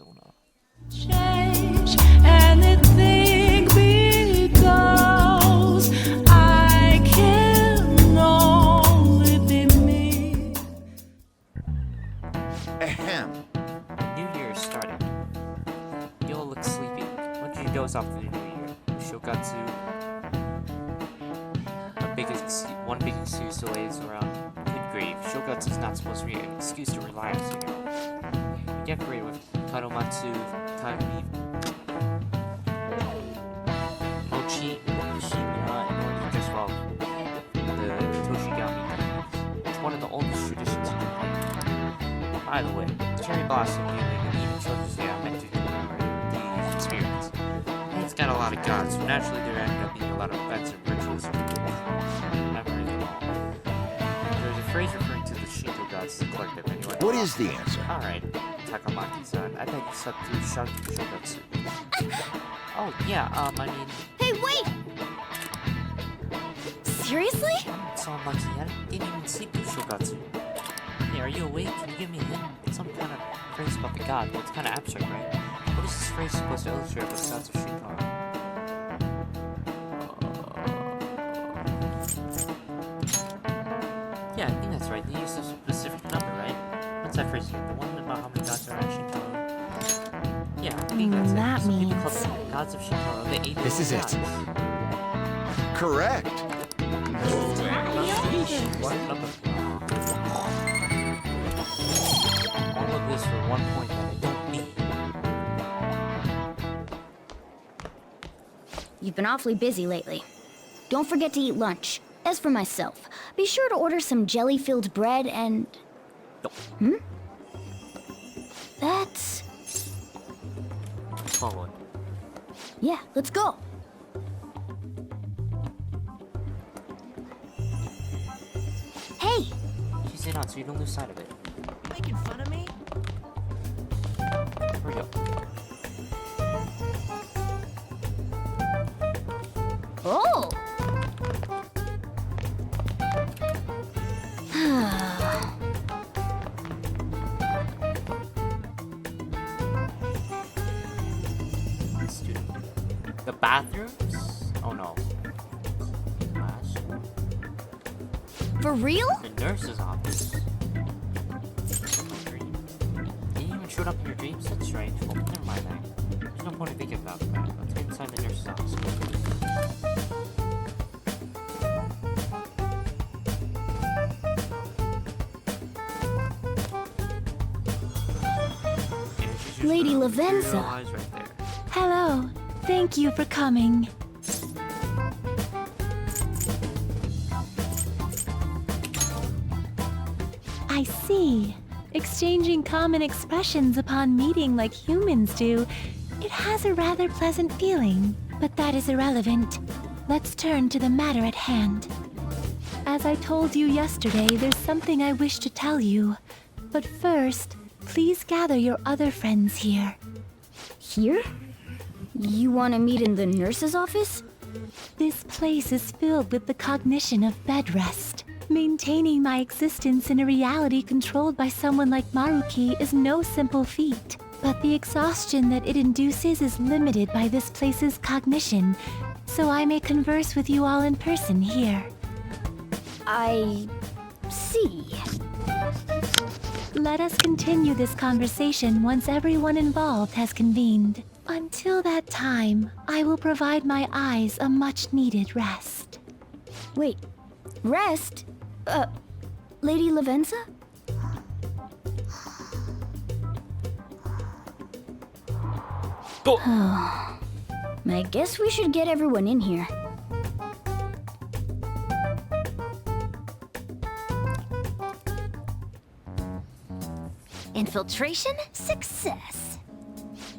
persona. Change anything because I can only be me. Ahem. New Year is starting. You all look sleepy. When did you doze off the New Year? Shokatsu. One big excuse delays around. Good grief. Shokatsu is not supposed to be an excuse to relax, you know. You decorate with Kadomatsu, Kagami, Mochi, Shimura, in order to dress well the Toshigami. It's one of the oldest traditions in Japan. By the way, cherry blossom viewing and even children's day are meant to commemorate the experience. It's got a lot of gods, so naturally there ended up being a lot of events and rituals and memories and all. There's a phrase referring to the Shinto gods as the collective. Anyone know What is the answer? Alright, Takamaki-san, I bet you slept through Shokatsu. Oh, yeah, I mean... Hey, wait! Seriously? It's so unlucky, I didn't even sleep through Shokatsu. Hey, are you awake? Can you give me a hint? It's some kind of phrase about the god, but it's kind of abstract, right? What is this phrase supposed to illustrate about the gods of Shinto? Yeah, I think that's right. They use a specific number, right? What's that phrase again? The one about how many gods are in Shinto? Yeah, I think that's That it. Some people means- call them gods of Shinto, the 8 This is it. gods. Correct. What? All of this for one point that I don't need. You've been awfully busy lately. Don't forget to eat lunch. As for myself, be sure to order some jelly-filled bread and... No. That's... Small one. Yeah, let's go. Hey! She's in on so you don't lose sight of it. Making fun of me? Hurry up. Oh! The bathrooms? Oh no. Gosh. For real? The nurse's office. You even showed up in your dreams? That's strange. Well, never mind that. There's no point in thinking about that. Let's get inside the nurse's office. Lady Lavenza. Eyes right there. Hello. Thank you for coming. I see. Exchanging common expressions upon meeting like humans do, it has a rather pleasant feeling. But that is irrelevant. Let's turn to the matter at hand. As I told you yesterday, there's something I wish to tell you. But first, please gather your other friends here. Here? You want to meet in the nurse's office? This place is filled with the cognition of bed rest. Maintaining my existence in a reality controlled by someone like Maruki is no simple feat. But the exhaustion that it induces is limited by this place's cognition, so I may converse with you all in person here. I... see. Let us continue this conversation once everyone involved has convened. Until that time, I will provide my eyes a much-needed rest. Wait, rest? Lady Lavenza? I guess we should get everyone in here. Infiltration success.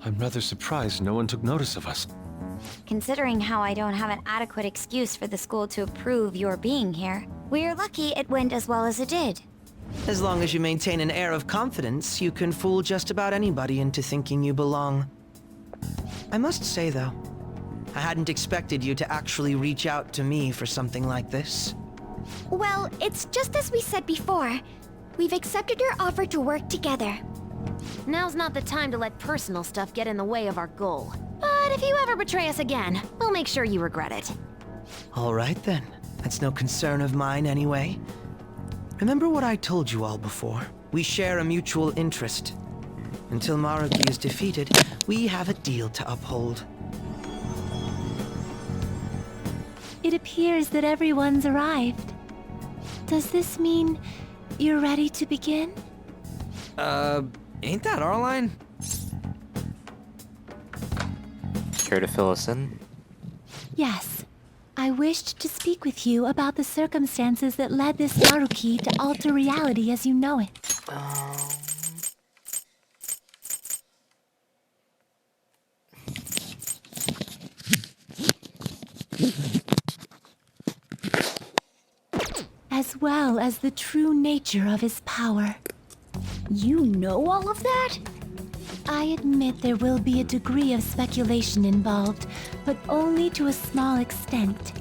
I'm rather surprised no one took notice of us. Considering how I don't have an adequate excuse for the school to approve your being here, we're lucky it went as well as it did. As long as you maintain an air of confidence, you can fool just about anybody into thinking you belong. I must say, though, I hadn't expected you to actually reach out to me for something like this. Well, it's just as we said before. We've accepted your offer to work together. Now's not the time to let personal stuff get in the way of our goal. But if you ever betray us again, we'll make sure you regret it. All right then. That's no concern of mine anyway. Remember what I told you all before? We share a mutual interest. Until Maruki is defeated, we have a deal to uphold. It appears that everyone's arrived. Does this mean you're ready to begin? Ain't that our line? Care to fill us in? Yes. I wished to speak with you about the circumstances that led this Maruki to alter reality as you know it. As well as the true nature of his power. You know all of that? I admit there will be a degree of speculation involved, but only to a small extent.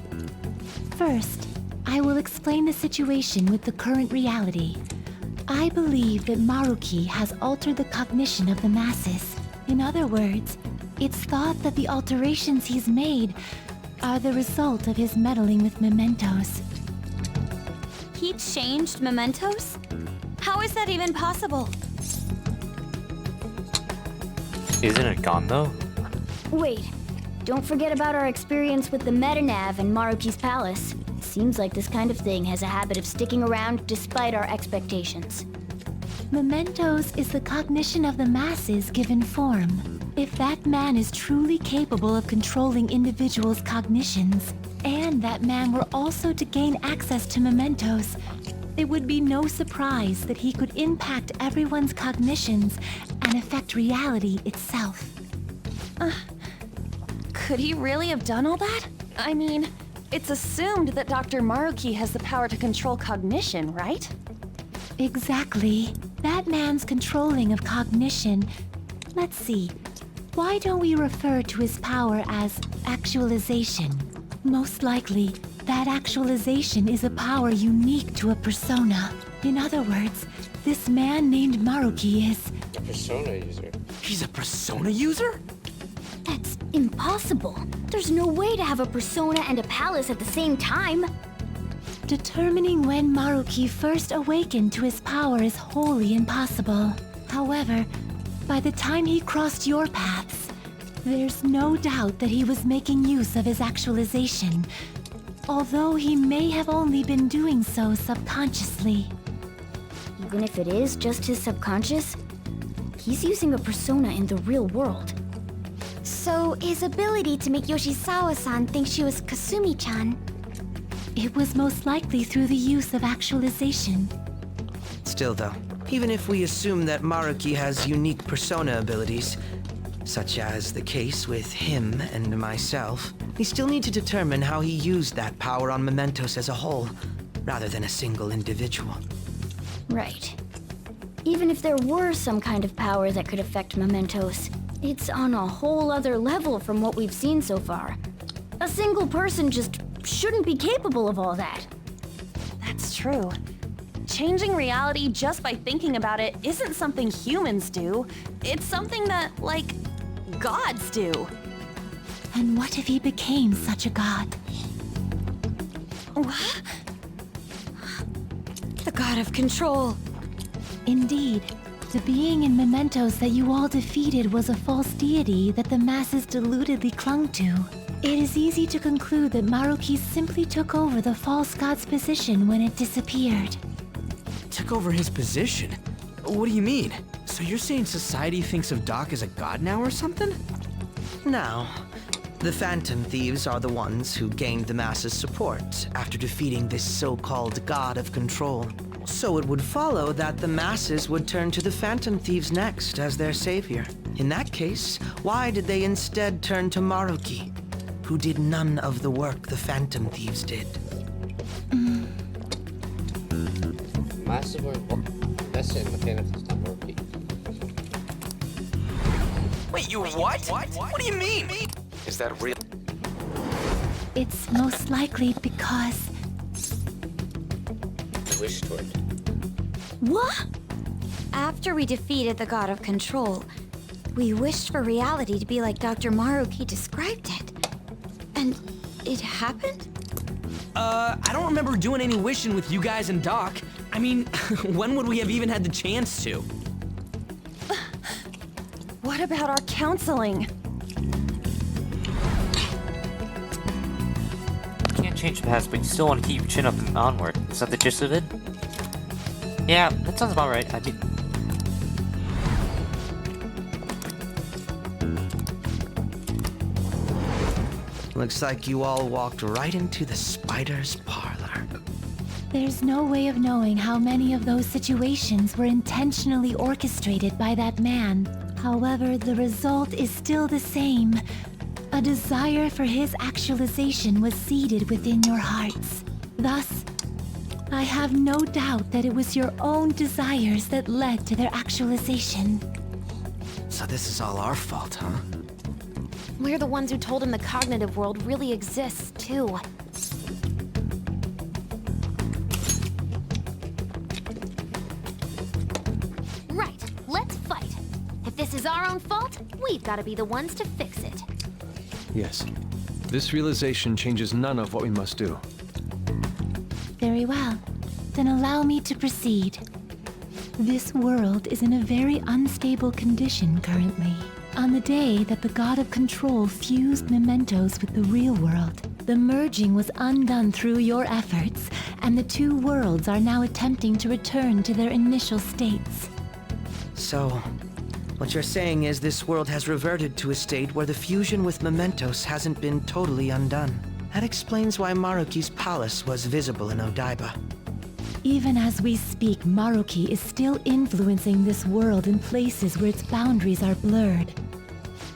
First, I will explain the situation with the current reality. I believe that Maruki has altered the cognition of the masses. In other words, it's thought that the alterations he's made are the result of his meddling with mementos. He changed mementos? How is that even possible? Isn't it gone though? Wait, don't forget about our experience with the Metanav and Maruki's palace. Seems like this kind of thing has a habit of sticking around despite our expectations. Mementos is the cognition of the masses given form. If that man is truly capable of controlling individuals' cognitions, and that man were also to gain access to mementos, it would be no surprise that he could impact everyone's cognitions and affect reality itself. Could he really have done all that? I mean, it's assumed that Dr. Maruki has the power to control cognition, right? Exactly. That man's controlling of cognition. Let's see. Why don't we refer to his power as actualization? Most likely, that actualization is a power unique to a persona. In other words, this man named Maruki is... A persona user. He's a persona user? That's impossible. There's no way to have a persona and a palace at the same time. Determining when Maruki first awakened to his power is wholly impossible. However, by the time he crossed your paths, there's no doubt that he was making use of his actualization, although he may have only been doing so subconsciously. Even if it is just his subconscious, he's using a persona in the real world. So his ability to make Yoshizawa-san think she was Kasumi-chan. It was most likely through the use of actualization. Still though, even if we assume that Maruki has unique persona abilities, such as the case with him and myself, we still need to determine how he used that power on mementos as a whole, rather than a single individual. Right. Even if there were some kind of power that could affect mementos, it's on a whole other level from what we've seen so far. A single person just shouldn't be capable of all that. That's true. Changing reality just by thinking about it isn't something humans do. It's something that, like, gods do. And what if he became such a god? What? The god of control. Indeed, the being in mementos that you all defeated was a false deity that the masses deludedly clung to. It is easy to conclude that Maruki simply took over the false god's position when it disappeared. Took over his position? What do you mean? So you're saying society thinks of Doc as a god now or something? Now, the Phantom Thieves are the ones who gained the masses' support after defeating this so-called god of control. So it would follow that the masses would turn to the Phantom Thieves next as their savior. In that case, why did they instead turn to Maruki, who did none of the work the Phantom Thieves did? Masses were invested in the Phantom Thieves, not Maruki. Wait, you what? What do you mean? Is that real? It's most likely because... I wish toward. What? After we defeated the God of Control, we wished for reality to be like Dr. Maruki described it. And it happened? I don't remember doing any wishing with you guys and Doc. I mean, when would we have even had the chance to? What about our counseling? You can't change the past, but you still want to keep your chin up and onward. Is that the gist of it? Yeah, that sounds about right. I mean... Looks like you all walked right into the spider's parlor. There's no way of knowing how many of those situations were intentionally orchestrated by that man. However, the result is still the same. A desire for his actualization was seeded within your hearts. Thus, I have no doubt that it was your own desires that led to their actualization. So this is all our fault, huh? We're the ones who told him the cognitive world really exists, too. Right, let's fight. If this is our own fault, we've got to be the ones to fix it. Yes. This realization changes none of what we must do. Very well. Then allow me to proceed. This world is in a very unstable condition currently. On the day that the God of Control fused mementos with the real world, the merging was undone through your efforts, and the two worlds are now attempting to return to their initial states. So, what you're saying is this world has reverted to a state where the fusion with mementos hasn't been totally undone. That explains why Maruki's palace was visible in Odaiba. Even as we speak, Maruki is still influencing this world in places where its boundaries are blurred.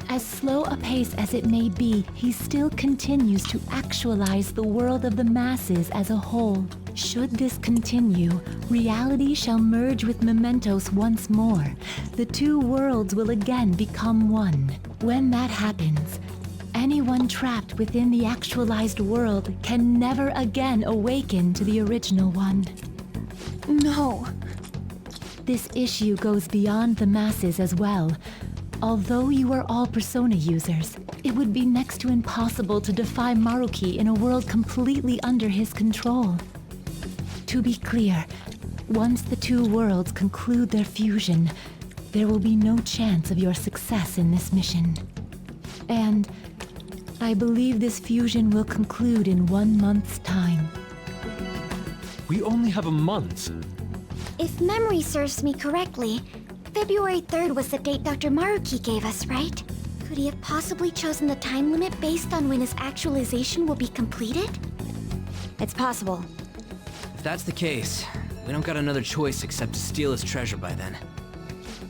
As slow a pace as it may be, he still continues to actualize the world of the masses as a whole. Should this continue, reality shall merge with mementos once more. The two worlds will again become one. When that happens, anyone trapped within the actualized world can never again awaken to the original one. No. This issue goes beyond the masses as well. Although you are all Persona users, it would be next to impossible to defy Maruki in a world completely under his control. To be clear, once the two worlds conclude their fusion, there will be no chance of your success in this mission. And I believe this fusion will conclude in 1 month's time. We only have a month. If memory serves me correctly, February 3rd was the date Dr. Maruki gave us, right? Could he have possibly chosen the time limit based on when his actualization will be completed? It's possible. If that's the case, we don't got another choice except to steal his treasure by then.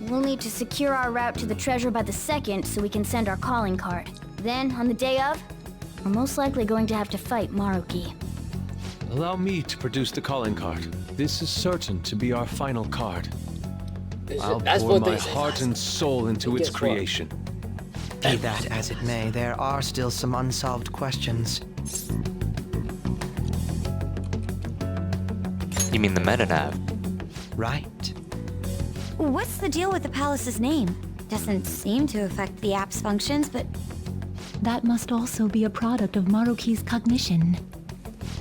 We'll need to secure our route to the treasure by the 2nd so we can send our calling card. Then, on the day of, we're most likely going to have to fight Maruki. Allow me to produce the calling card. This is certain to be our final card. I'll pour my heart and soul into its creation. Be that as it may, there are still some unsolved questions. You mean the meta-nav? Right. What's the deal with the palace's name? Doesn't seem to affect the app's functions, but That must also be a product of Maruki's cognition.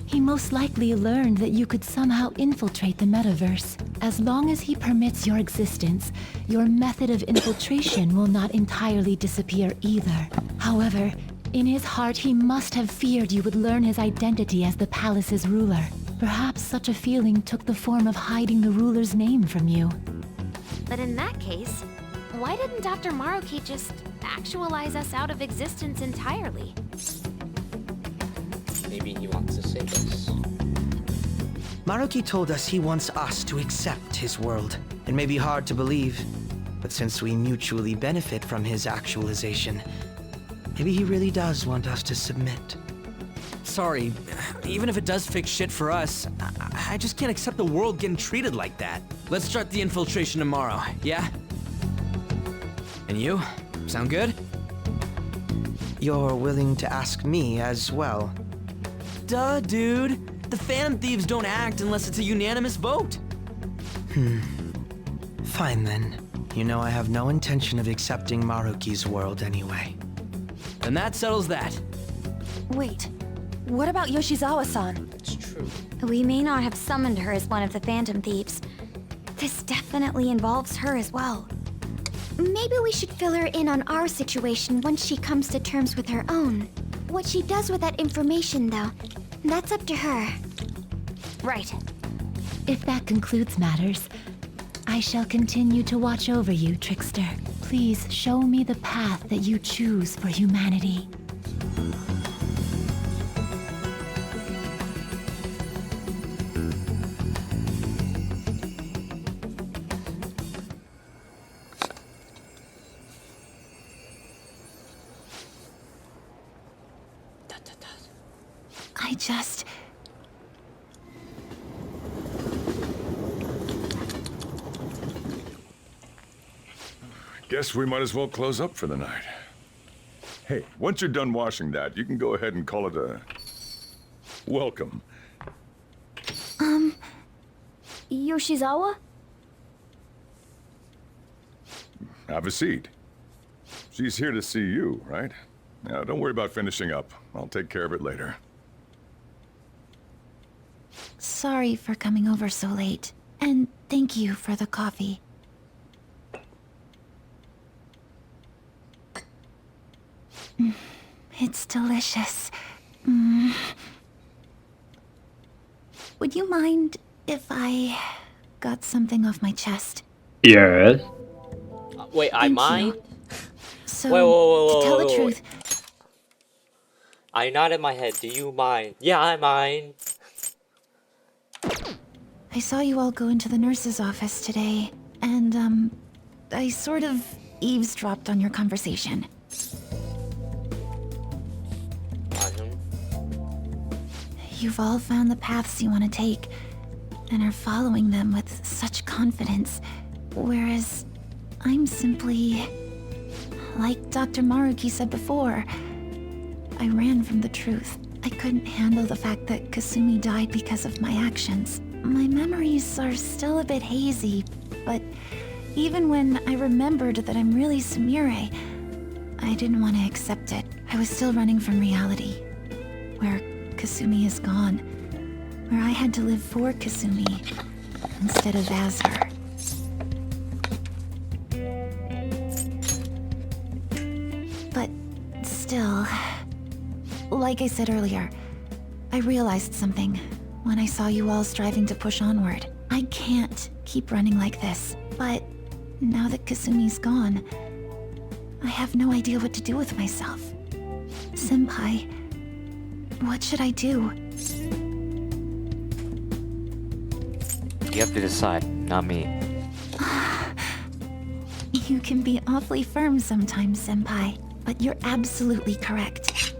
He most likely learned that you could somehow infiltrate the metaverse. As long as he permits your existence, your method of infiltration will not entirely disappear either. However, in his heart he must have feared you would learn his identity as the palace's ruler. Perhaps such a feeling took the form of hiding the ruler's name from you. But in that case, why didn't Dr. Maruki just actualize us out of existence entirely? Maybe he wants to save us. Maruki told us he wants us to accept his world. It may be hard to believe, but since we mutually benefit from his actualization, maybe he really does want us to submit. Sorry, even if it does fix shit for us, I just can't accept the world getting treated like that. Let's start the infiltration tomorrow, yeah? And you? Sound good? You're willing to ask me as well. Duh, dude. The Phantom Thieves don't act unless it's a unanimous vote. Fine then. You know I have no intention of accepting Maruki's world anyway. And that settles that. Wait, what about Yoshizawa-san? It's true. We may not have summoned her as one of the Phantom Thieves. This definitely involves her as well. Maybe we should fill her in on our situation once she comes to terms with her own. What she does with that information, though, that's up to her. Right. If that concludes matters, I shall continue to watch over you, Trickster. Please show me the path that you choose for humanity. I just... Guess we might as well close up for the night. Hey, once you're done washing that, you can go ahead and call it a... welcome. Yoshizawa? Have a seat. She's here to see you, right? Now, don't worry about finishing up. I'll take care of it later. Sorry for coming over so late. And thank you for the coffee. It's delicious. Would you mind if I got something off my chest? Yes. Wait, I Thank you. mind? So, Whoa, to tell the whoa, whoa. truth, I nodded my head. Do you mind? Yeah, I mind. I saw you all go into the nurse's office today, and, I sort of eavesdropped on your conversation. You've all found the paths you want to take, and are following them with such confidence, whereas I'm simply... like Dr. Maruki said before, I ran from the truth. I couldn't handle the fact that Kasumi died because of my actions. My memories are still a bit hazy, but even when I remembered that I'm really Sumire, I didn't want to accept it. I was still running from reality, where Kasumi is gone, where I had to live for Kasumi instead of as her. But still, like I said earlier, I realized something when I saw you all striving to push onward. I can't keep running like this, but now that Kasumi's gone, I have no idea what to do with myself. Senpai, what should I do? You have to decide, not me. You can be awfully firm sometimes, Senpai, but you're absolutely correct.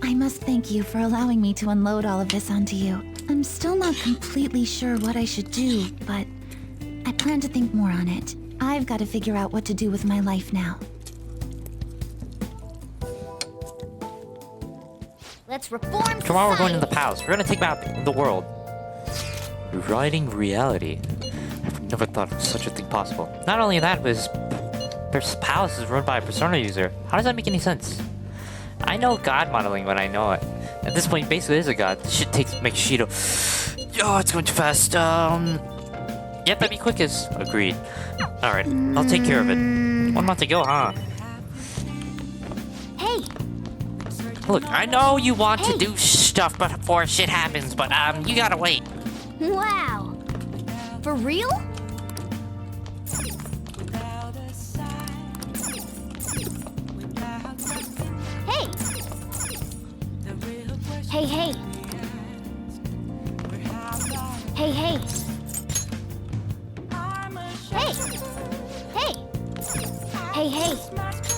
I must thank you for allowing me to unload all of this onto you. I'm still not completely sure what I should do, but I plan to think more on it. I've got to figure out what to do with my life now. Let's reform Tomorrow we're going to the society. palace. We're gonna take back the world. Rewriting reality. I've never thought of such a thing possible. Not only that, but this palace is run by a persona user. How does that make any sense? I know god modeling when I know it. At this point, basically is a god. This shit makes Shido. Oh, it's going too fast. Yep, that'd be quickest. Agreed. Alright, I'll take care of it. 1 month to go, huh? Hey, Look, I know you want Hey. to do stuff before shit happens, but you gotta wait. wow. For real? Hey. Hey, hey. Hey, hey. Hey. Hey. Hey, hey.